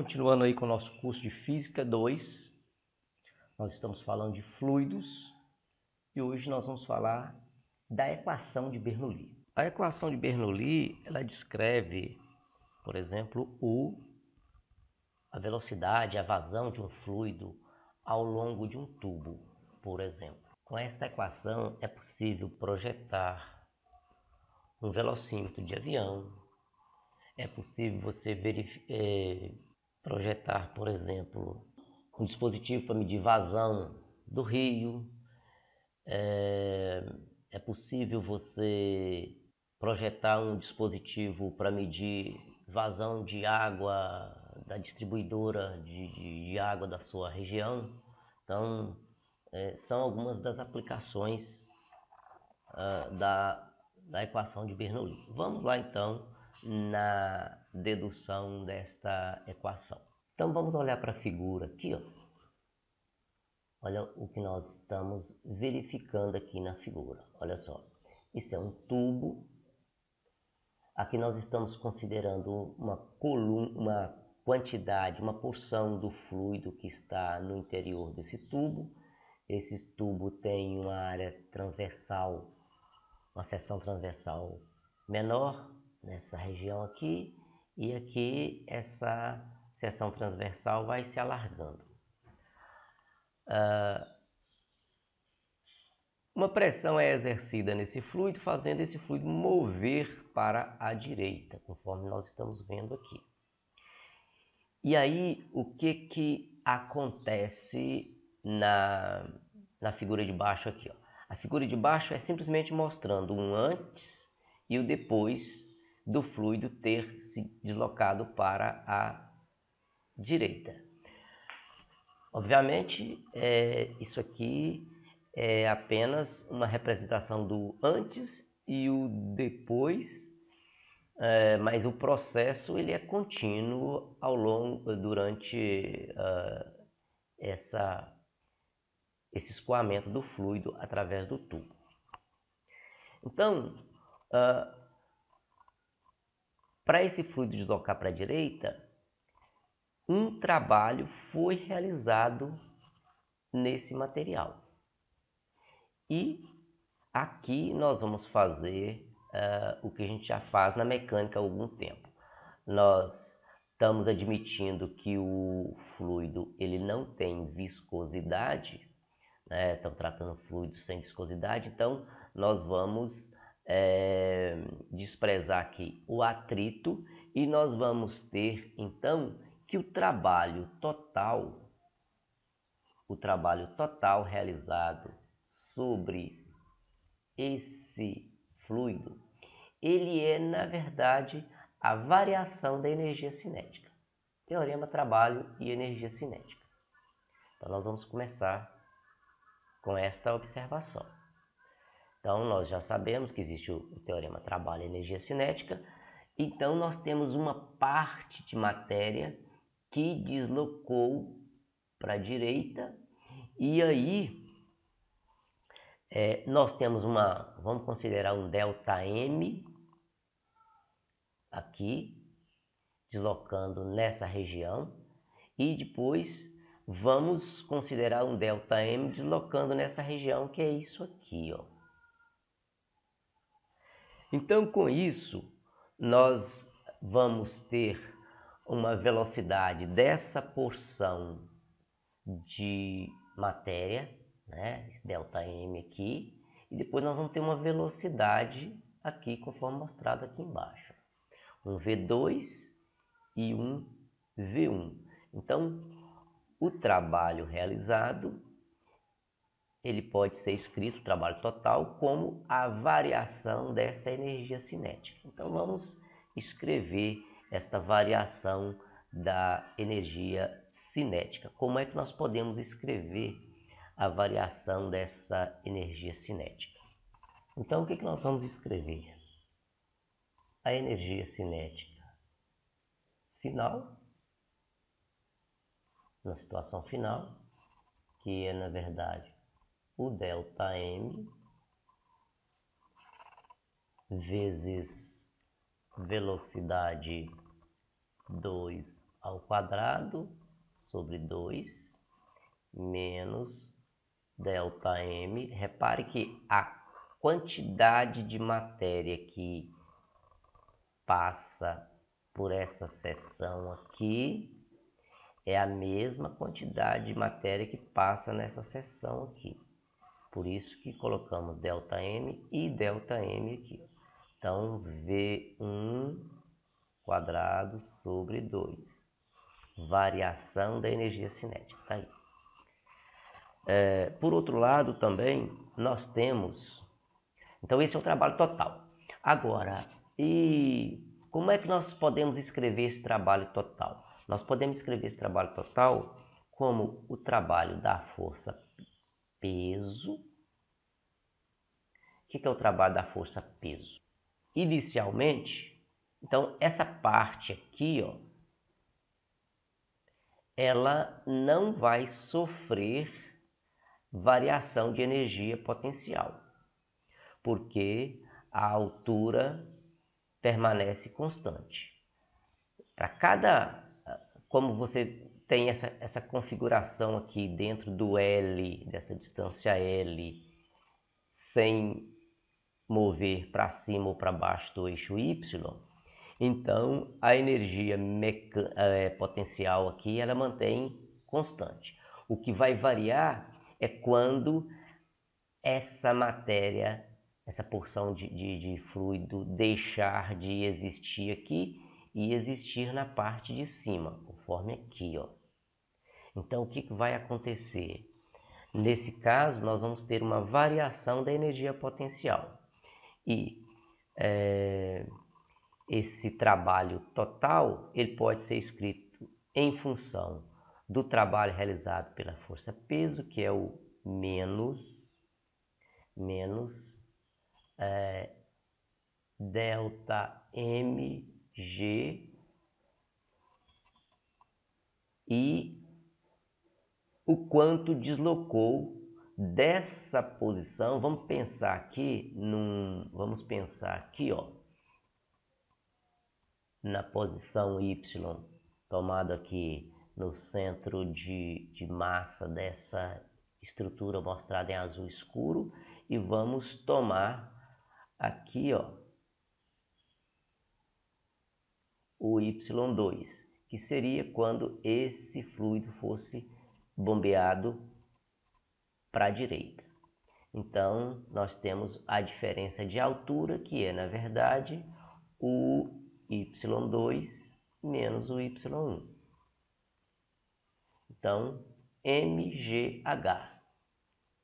Continuando aí com o nosso curso de Física 2, nós estamos falando de fluidos e hoje nós vamos falar da equação de Bernoulli. A equação de Bernoulli, ela descreve, por exemplo, a velocidade, a vazão de um fluido ao longo de um tubo, por exemplo. Com esta equação é possível projetar um velocímetro de avião, é possível você projetar, por exemplo, um dispositivo para medir vazão do rio, é possível você projetar um dispositivo para medir vazão de água da distribuidora de água da sua região. Então, são algumas das aplicações da equação de Bernoulli. Vamos lá então na dedução desta equação. Então vamos olhar para a figura aqui, ó. Olha o que nós estamos verificando aqui na figura. Olha só, isso é um tubo. Aqui nós estamos considerando uma quantidade, uma porção do fluido que está no interior desse tubo. Esse tubo tem uma área transversal, uma seção transversal menor nessa região aqui, e aqui essa seção transversal vai se alargando. Uma pressão é exercida nesse fluido, fazendo esse fluido mover para a direita, conforme nós estamos vendo aqui. E aí, o que acontece na figura de baixo aqui, ó? A figura de baixo é simplesmente mostrando um antes e o depois do fluido ter se deslocado para a direita. Obviamente, isso aqui é apenas uma representação do antes e o depois, mas o processo ele é contínuo durante esse escoamento do fluido através do tubo. Então, para esse fluido deslocar para a direita, um trabalho foi realizado nesse material. E aqui nós vamos fazer o que a gente já faz na mecânica há algum tempo. Nós estamos admitindo que o fluido ele não tem viscosidade, né? Estamos tratando fluido sem viscosidade, então nós vamos desprezar aqui o atrito e nós vamos ter então que o trabalho total realizado sobre esse fluido, ele é, na verdade, a variação da energia cinética. Teorema, trabalho e energia cinética. Então, nós vamos começar com esta observação. Então, nós já sabemos que existe o teorema trabalho e energia cinética. Então, nós temos uma parte de matéria que deslocou para a direita, e aí nós temos vamos considerar um ΔM aqui, deslocando nessa região, e depois vamos considerar um ΔM deslocando nessa região, que é isso aqui, ó. Então, com isso, nós vamos ter uma velocidade dessa porção de matéria, né, esse ΔM aqui, e depois nós vamos ter uma velocidade aqui, conforme mostrado aqui embaixo. Um V2 e um V1. Então, o trabalho realizado, ele pode ser escrito, o trabalho total, como a variação dessa energia cinética. Então, vamos escrever esta variação da energia cinética. Como é que nós podemos escrever a variação dessa energia cinética? Então, o que nós vamos escrever? A energia cinética final, na situação final, que é, na verdade, o ΔM vezes velocidade 2 ao quadrado sobre 2 menos ΔM. Repare que a quantidade de matéria que passa por essa seção aqui é a mesma quantidade de matéria que passa nessa seção aqui. Por isso que colocamos ΔM e ΔM aqui. Então, V1 quadrado sobre 2. Variação da energia cinética. Tá aí. Por outro lado, também, nós temos... Então, esse é o trabalho total. Agora, e como é que nós podemos escrever esse trabalho total? Nós podemos escrever esse trabalho total como o trabalho da força peso. O que é o trabalho da força peso? Inicialmente, então essa parte aqui, ó, ela não vai sofrer variação de energia potencial, porque a altura permanece constante. Para cada, como você tem essa configuração aqui dentro do L, dessa distância L, sem mover para cima ou para baixo do eixo Y, então a energia potencial aqui ela mantém constante. O que vai variar é quando essa matéria, essa porção de fluido deixar de existir aqui e existir na parte de cima, conforme aqui, ó. Então o que vai acontecer? Nesse caso, nós vamos ter uma variação da energia potencial. E esse trabalho total ele pode ser escrito em função do trabalho realizado pela força peso, que é o menos delta mg, e o quanto deslocou dessa posição. Vamos pensar aqui ó, na posição Y, tomado aqui no centro de massa dessa estrutura mostrada em azul escuro, e vamos tomar aqui, ó, o Y2, que seria quando esse fluido fosse bombeado para a direita. Então, nós temos a diferença de altura, que é, na verdade, o Y2 menos o Y1. Então, mgh,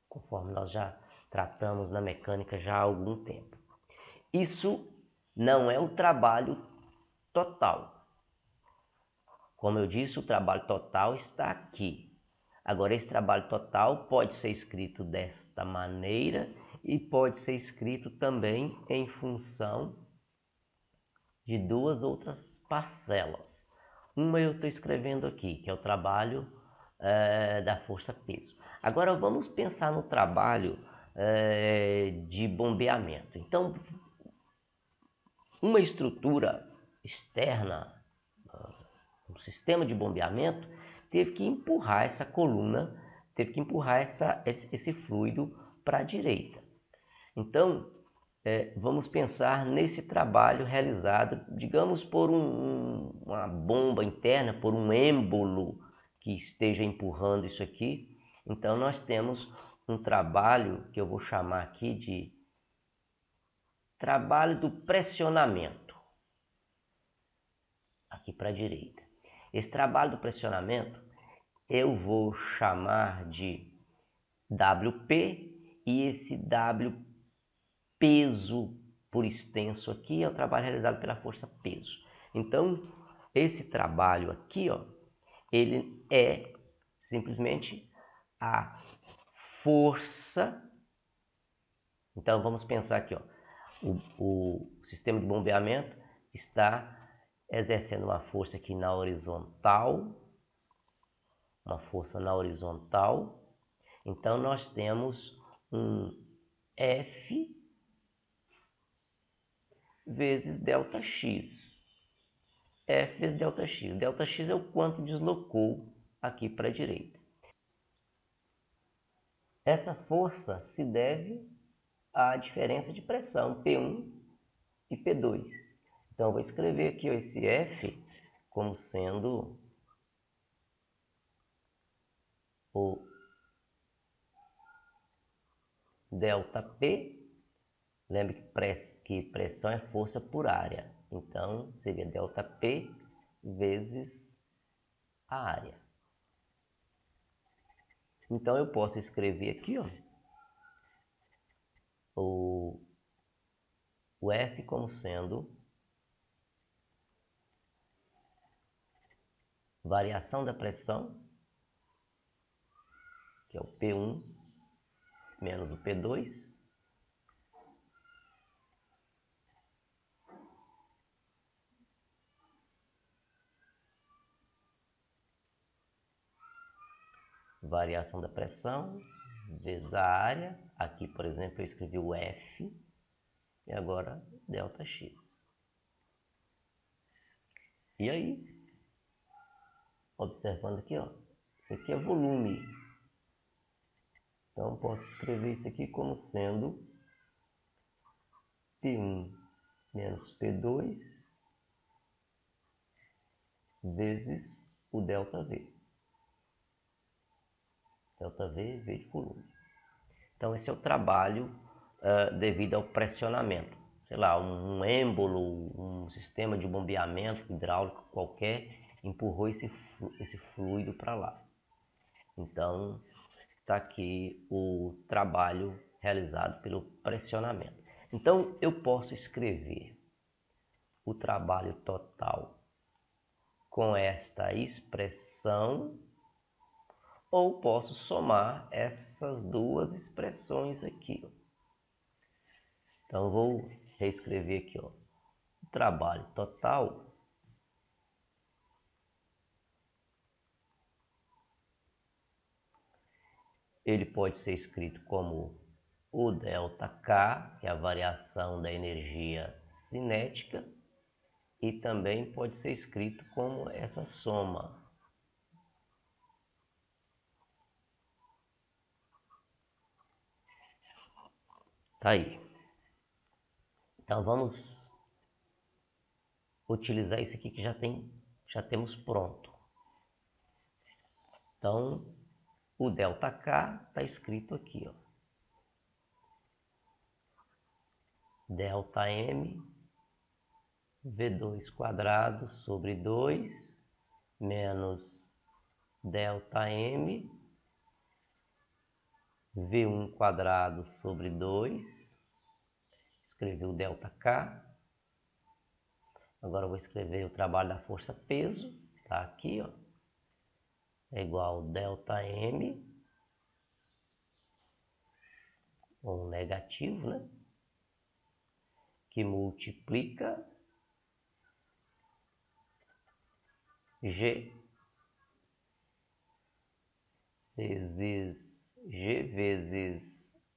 conforme nós já tratamos na mecânica já há algum tempo. Isso não é o trabalho total. Como eu disse, o trabalho total está aqui. Agora, esse trabalho total pode ser escrito desta maneira e pode ser escrito também em função de duas outras parcelas. Uma eu estou escrevendo aqui, que é o trabalho da força peso. Agora vamos pensar no trabalho de bombeamento. Então, uma estrutura externa, um sistema de bombeamento, teve que empurrar essa coluna, teve que empurrar esse fluido para a direita. Então, vamos pensar nesse trabalho realizado, digamos, por uma bomba interna, por um êmbolo que esteja empurrando isso aqui. Então, nós temos um trabalho que eu vou chamar aqui de trabalho do pressionamento, aqui para a direita. Esse trabalho do pressionamento eu vou chamar de WP, e esse W peso por extenso aqui é o trabalho realizado pela força peso. Então, esse trabalho aqui, ó, ele é simplesmente a força. Então, vamos pensar aqui, ó, o sistema de bombeamento está exercendo uma força aqui na horizontal, uma força na horizontal. Então, nós temos um F vezes ΔX. F vezes ΔX. ΔX é o quanto deslocou aqui para a direita. Essa força se deve à diferença de pressão P1 e P2. Então, eu vou escrever aqui esse F como sendo o ΔP. Lembre que pressão é força por área. Então, seria ΔP vezes a área. Então, eu posso escrever aqui, ó, o F como sendo variação da pressão, que é o P1 menos o P2, variação da pressão vezes a área. Aqui, por exemplo, eu escrevi o F e agora ΔX. E aí, observando aqui, ó, isso aqui é volume. Então, posso escrever isso aqui como sendo P1 menos P2 vezes o ΔV. ΔV, V de volume. Então, esse é o trabalho devido ao pressionamento. Sei lá, um êmbolo, um sistema de bombeamento hidráulico qualquer empurrou esse fluido para lá. Então, está aqui o trabalho realizado pelo pressionamento. Então, eu posso escrever o trabalho total com esta expressão, ou posso somar essas duas expressões aqui. Então, eu vou reescrever aqui, ó. O trabalho total ele pode ser escrito como o ΔK, que é a variação da energia cinética, e também pode ser escrito como essa soma. Tá aí. Então vamos utilizar isso aqui que já temos pronto. Então o ΔK está escrito aqui, ó. ΔM V2 quadrado sobre 2 menos ΔM V1 quadrado sobre 2. Escrevi o ΔK. Agora eu vou escrever o trabalho da força peso. Tá aqui, ó. É igual ΔM, ou negativo, né? Que multiplica G vezes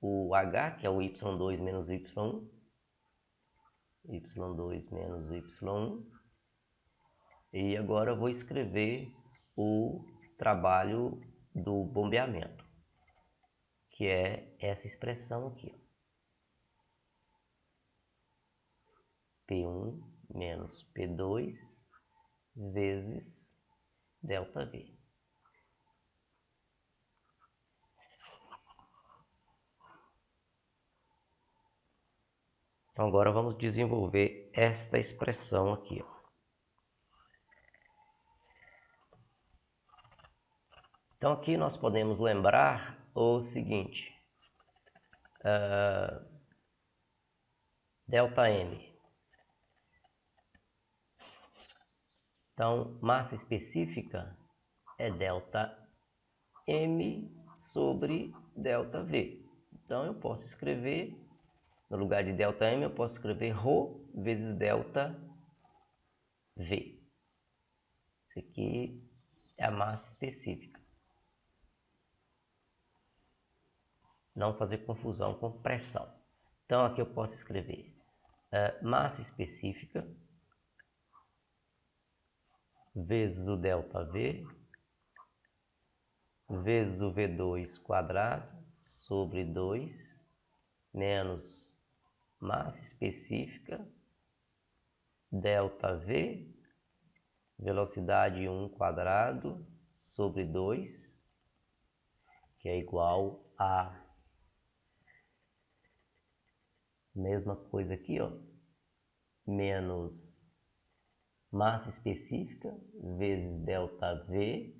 o H, que é o Y2 menos Y1. Y2 menos Y1. E agora eu vou escrever o trabalho do bombeamento, que é essa expressão aqui, ó. P1 menos P2 vezes ΔV. Então agora vamos desenvolver esta expressão aqui, ó. Então aqui nós podemos lembrar o seguinte, ΔM. Então, massa específica é ΔM sobre ΔV. Então eu posso escrever, no lugar de ΔM, eu posso escrever ρ vezes ΔV. Isso aqui é a massa específica. Não fazer confusão com pressão. Então aqui eu posso escrever massa específica vezes o ΔV, vezes o V2 quadrado sobre 2, menos massa específica, ΔV, velocidade 1 quadrado sobre 2, que é igual a mesma coisa aqui, ó, menos massa específica vezes ΔV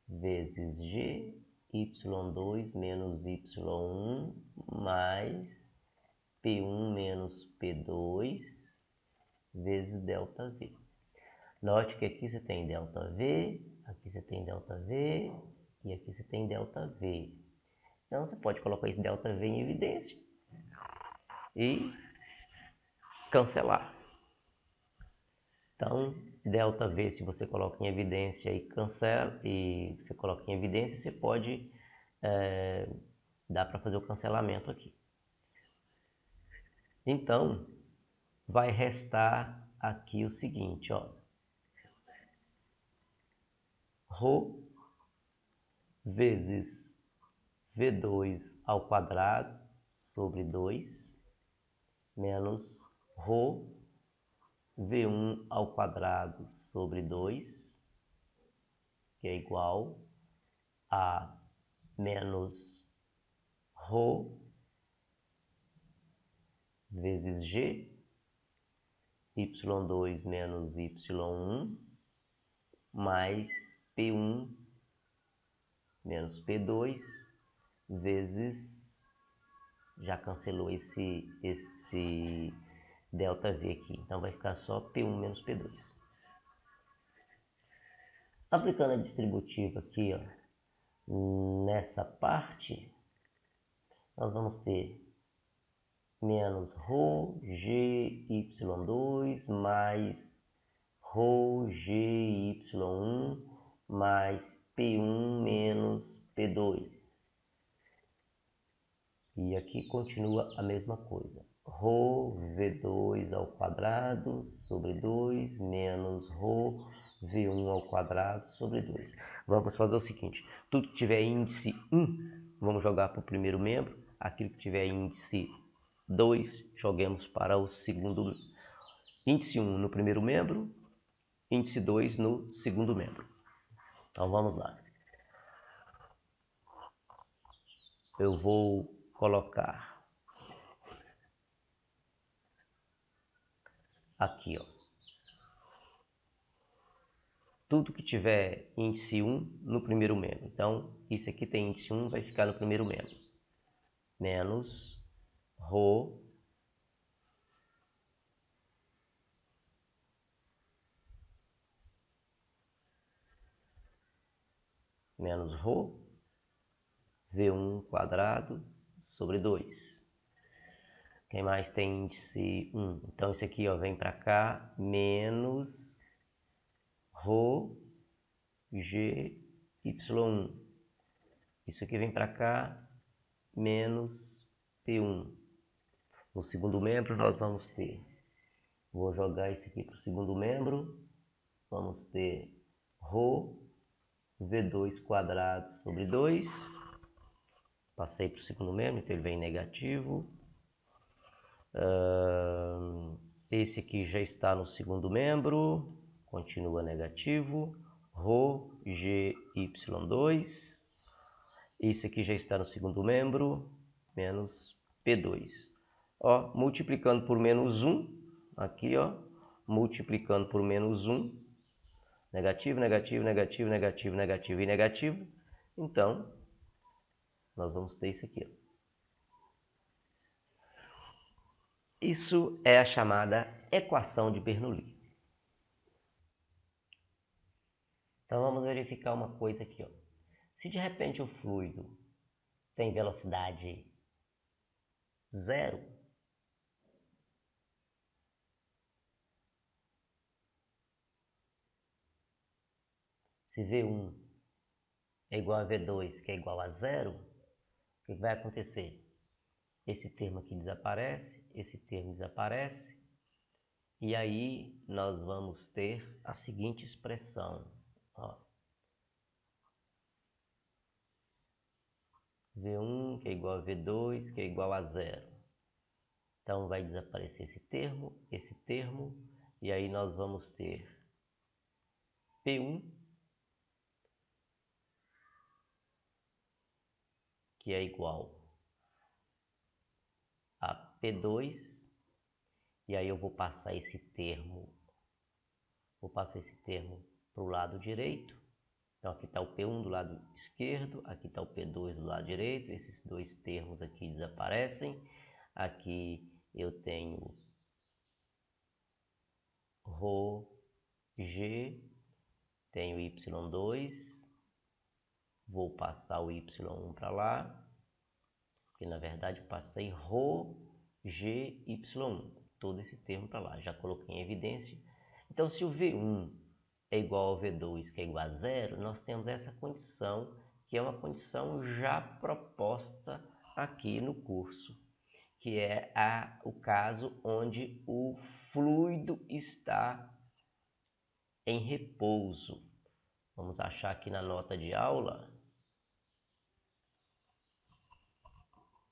vezes G, y2 menos y1 mais P1 menos P2 vezes ΔV. Note que aqui você tem ΔV, aqui você tem ΔV e aqui você tem ΔV. Então você pode colocar esse ΔV em evidência e cancelar. Então, ΔV, se você coloca em evidência e cancela, e você coloca em evidência, você pode dá para fazer o cancelamento aqui. Então, vai restar aqui o seguinte, ó. Rho vezes V2 ao quadrado sobre 2 menos Rho V1 ao quadrado sobre 2, que é igual a menos Rho vezes G, y2 menos y1, mais P1 menos P2, vezes, já cancelou esse ΔV aqui, então vai ficar só P1 menos P2. Aplicando a distributiva aqui, ó, nessa parte, nós vamos ter menos Rho G y2 mais Rho G y1 mais P1 menos P2. E aqui continua a mesma coisa. Rho V2 ao quadrado sobre 2 menos Rho V1 ao quadrado sobre 2. Vamos fazer o seguinte, tudo que tiver índice 1, vamos jogar para o primeiro membro. Aquilo que tiver índice 2, joguemos para o segundo. Índice 1 no primeiro membro, índice 2 no segundo membro. Então vamos lá. Eu vou colocar aqui, ó, tudo que tiver índice 1 no primeiro membro. Então, isso aqui tem índice 1, vai ficar no primeiro membro. Menos Rho menos Rho V1 quadrado sobre 2. Quem mais tem índice 1? Então, isso aqui, ó, vem para cá, menos Rho G y1. Isso aqui vem para cá, menos P1. No segundo membro, nós vamos ter, vou jogar isso aqui para o segundo membro, vamos ter Rho V2 quadrado sobre 2. Passei para o segundo membro, então ele vem negativo. Esse aqui já está no segundo membro, continua negativo. Rho G y2. Esse aqui já está no segundo membro, menos P2. Ó, multiplicando por menos 1, aqui, ó, multiplicando por menos 1, negativo, negativo, negativo, negativo, negativo e negativo. Então, nós vamos ter isso aqui, ó. Isso é a chamada equação de Bernoulli. Então vamos verificar uma coisa aqui, ó. Se de repente o fluido tem velocidade 0, se V1 é igual a V2, que é igual a 0, o que vai acontecer? Esse termo aqui desaparece, esse termo desaparece, E aí nós vamos ter a seguinte expressão, ó. V1 que é igual a V2 que é igual a zero. Então vai desaparecer esse termo, e aí nós vamos ter P1 que é igual a P2, e aí eu vou passar esse termo para o lado direito. Então aqui está o P1 do lado esquerdo, aqui está o P2 do lado direito, esses dois termos aqui desaparecem. Aqui eu tenho ρg, tenho y2, vou passar o y1 para lá, porque na verdade eu passei ρgy1, todo esse termo para lá, já coloquei em evidência. Então se o V1 é igual ao V2, que é igual a zero, nós temos essa condição, que é uma condição já proposta aqui no curso, que é o caso onde o fluido está em repouso. Vamos achar aqui na nota de aula.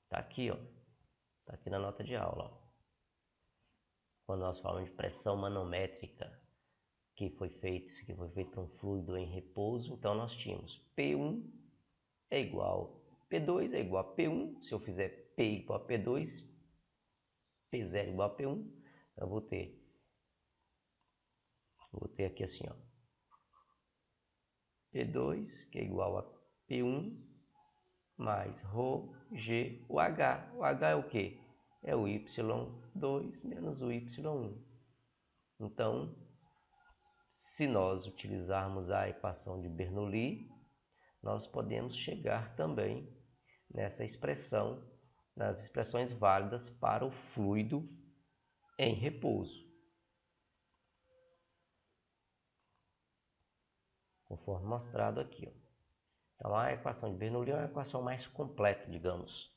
Está aqui, ó. Está aqui na nota de aula, ó. Quando nós falamos de pressão manométrica, que foi feito para um fluido em repouso, então nós tínhamos P1 é igual, P2 é igual a P1, se eu fizer P igual a P2, P0 igual a P1, eu vou ter aqui assim, ó, P2 que é igual a P1 mais ρg, o H. O H é o quê? É o Y2 menos o Y1. Então, se nós utilizarmos a equação de Bernoulli, nós podemos chegar também nessa expressão, nas expressões válidas para o fluido em repouso, conforme mostrado aqui, ó. Então a equação de Bernoulli é uma equação mais completa, digamos,